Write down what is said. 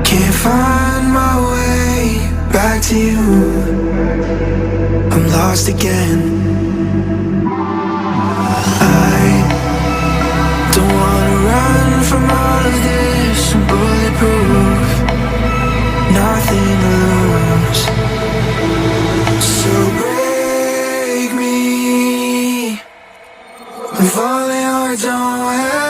Can't find my way back to you. I'm lost again. I don't wanna run from all of this. I'm bulletproof, nothing to lose. So break me. I'm falling hard, don't